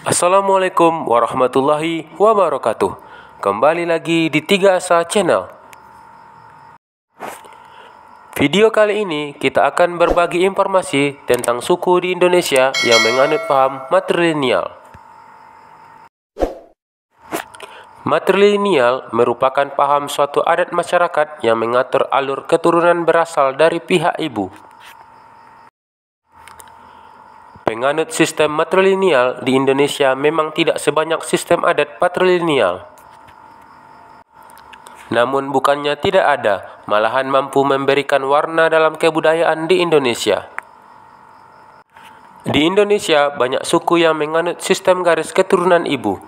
Assalamualaikum warahmatullahi wabarakatuh. Kembali lagi di 3Asa Channel. Video kali ini kita akan berbagi informasi tentang suku di Indonesia yang menganut paham matrilineal. Matrilineal merupakan paham suatu adat masyarakat yang mengatur alur keturunan berasal dari pihak ibu. Penganut sistem matrilineal di Indonesia memang tidak sebanyak sistem adat patrilineal. Namun bukannya tidak ada, malahan mampu memberikan warna dalam kebudayaan di Indonesia. Di Indonesia banyak suku yang menganut sistem garis keturunan ibu.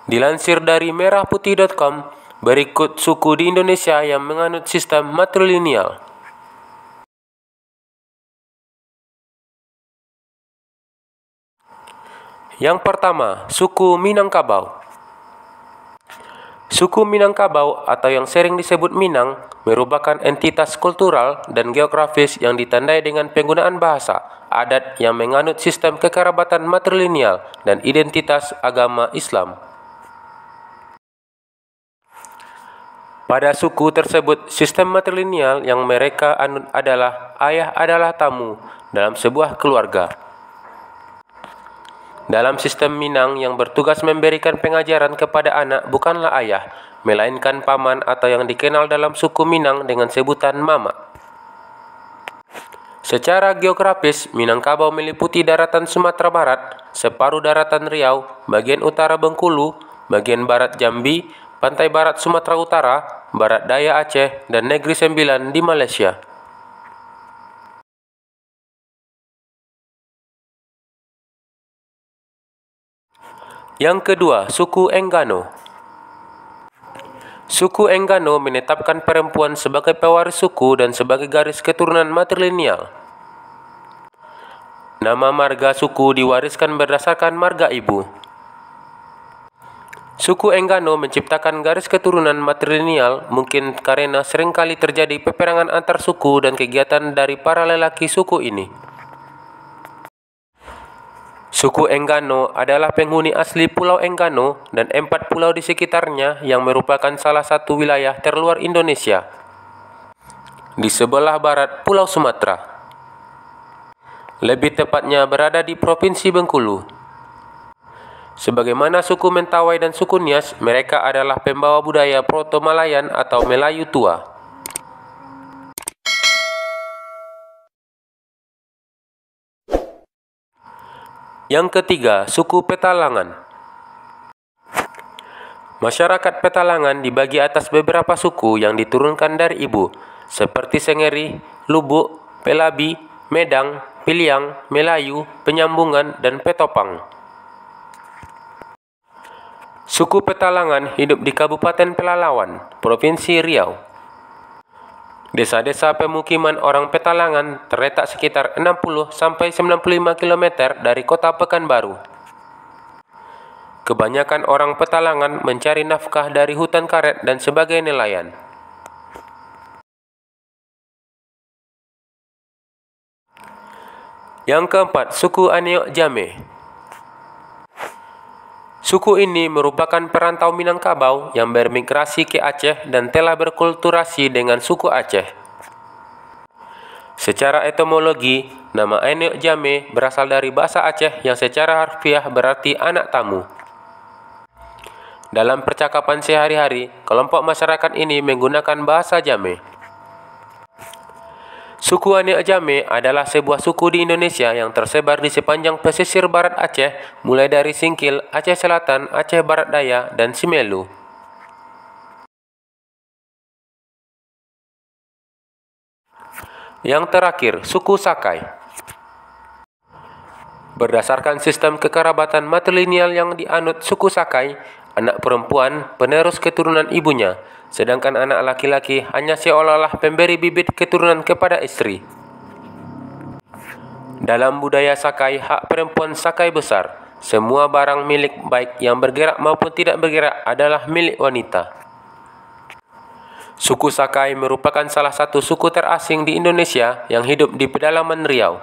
Dilansir dari merahputih.com, berikut suku di Indonesia yang menganut sistem matrilineal. Yang pertama, suku Minangkabau. Suku Minangkabau atau yang sering disebut Minang merupakan entitas kultural dan geografis yang ditandai dengan penggunaan bahasa, adat yang menganut sistem kekerabatan matrilineal dan identitas agama Islam. Pada suku tersebut, sistem matrilineal yang mereka anut adalah ayah adalah tamu dalam sebuah keluarga. Dalam sistem Minang yang bertugas memberikan pengajaran kepada anak bukanlah ayah, melainkan paman atau yang dikenal dalam suku Minang dengan sebutan mama. Secara geografis, Minangkabau meliputi daratan Sumatera Barat, separuh daratan Riau, bagian utara Bengkulu, bagian barat Jambi, pantai barat Sumatera Utara, barat daya Aceh, dan Negeri Sembilan di Malaysia. Yang kedua, suku Enggano. Suku Enggano menetapkan perempuan sebagai pewaris suku dan sebagai garis keturunan matrilineal. Nama marga suku diwariskan berdasarkan marga ibu. Suku Enggano menciptakan garis keturunan matrilineal mungkin karena seringkali terjadi peperangan antar suku dan kegiatan dari para lelaki suku ini. Suku Enggano adalah penghuni asli Pulau Enggano dan 4 pulau di sekitarnya yang merupakan salah satu wilayah terluar Indonesia. Di sebelah barat Pulau Sumatera. Lebih tepatnya berada di Provinsi Bengkulu. Sebagaimana suku Mentawai dan suku Nias, mereka adalah pembawa budaya Proto-Malayan atau Melayu tua. Yang ketiga, suku Petalangan. Masyarakat Petalangan dibagi atas beberapa suku yang diturunkan dari ibu, seperti Sengeri, Lubuk, Pelabi, Medang, Piliang, Melayu, Penyambungan, dan Petopang. Suku Petalangan hidup di Kabupaten Pelalawan, Provinsi Riau. Desa-desa pemukiman orang Petalangan terletak sekitar 60-95 km dari kota Pekanbaru. Kebanyakan orang Petalangan mencari nafkah dari hutan karet dan sebagai nelayan. Yang keempat, suku Aneok Jame. Suku ini merupakan perantau Minangkabau yang bermigrasi ke Aceh dan telah berkulturasi dengan suku Aceh. Secara etimologi, nama Aneok Jame berasal dari bahasa Aceh yang secara harfiah berarti anak tamu. Dalam percakapan sehari-hari, kelompok masyarakat ini menggunakan bahasa Jame. Suku Aneok Jame adalah sebuah suku di Indonesia yang tersebar di sepanjang pesisir barat Aceh, mulai dari Singkil, Aceh Selatan, Aceh Barat Daya, dan Simelu. Yang terakhir, suku Sakai. Berdasarkan sistem kekerabatan matrilineal yang dianut suku Sakai, anak perempuan penerus keturunan ibunya, sedangkan anak laki-laki hanya seolah-olah pemberi bibit keturunan kepada istri. Dalam budaya Sakai, hak perempuan Sakai besar. Semua barang milik baik yang bergerak maupun tidak bergerak adalah milik wanita. Suku Sakai merupakan salah satu suku terasing di Indonesia yang hidup di pedalaman Riau.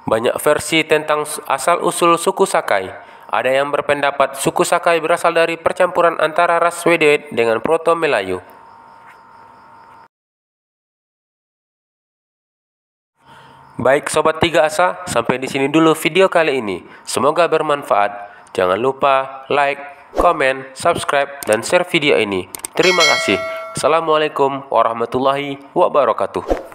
Banyak versi tentang asal-usul suku Sakai. Ada yang berpendapat suku Sakai berasal dari percampuran antara ras Swedoid dengan Proto-Melayu. Baik Sobat 3Asa, sampai di sini dulu video kali ini. Semoga bermanfaat. Jangan lupa like, komen, subscribe, dan share video ini. Terima kasih. Assalamualaikum warahmatullahi wabarakatuh.